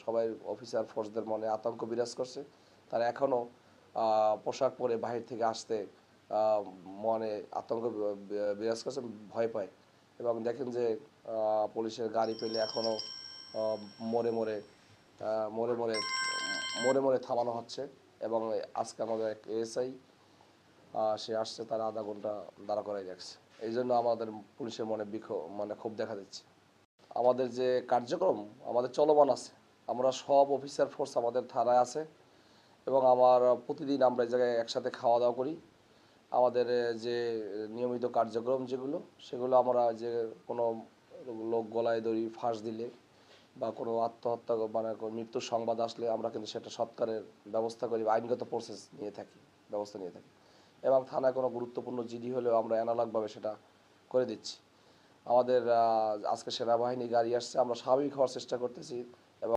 সবাই অফিসার ফোর্সদের মনে আতঙ্ক বিরাজ করছে। তারা এখনও পোশাক পরে বাহির থেকে আসতে মনে আতঙ্ক বিরাজ করছে, ভয় পায়। এবং দেখেন যে পুলিশের গাড়ি পেলে এখনও মোড়ে মোড়ে মোড়ে মোড়ে মোড়ে মোড়ে থামানো হচ্ছে। এবং আজকে আমাদের এক এএসআই সে আসছে, তার আধা ঘন্টা দাঁড়া করাই রাখছে। এই জন্য আমাদের পুলিশের মনে ক্ষোভ দেখা দিচ্ছে। আমাদের যে কার্যক্রম আমাদের চলমান আছে, আমরা সব অফিসার ফোর্স আমাদের থানায় আছে এবং প্রতিদিন আমরা এই জায়গায় একসাথে খাওয়া দাওয়া করি। আমাদের যে নিয়মিত কার্যক্রম যেগুলো, সেগুলো আমরা যে কোনো লোক গলায় দড়ি ফাঁস দিলে বা কোনো আত্মহত্যা মৃত্যুর সংবাদ আসলে আমরা কিন্তু সেটা সৎকারের ব্যবস্থা করি, আইনগত প্রসেস ব্যবস্থা নিয়ে থাকি। এবং থানায় কোনো গুরুত্বপূর্ণ জিডি হলেও আমরা অ্যানালগভাবে সেটা করে দিচ্ছি। আমাদের আজকে সেনাবাহিনী গাড়ি আসছে, আমরা স্বাভাবিক হওয়ার চেষ্টা করতেছি।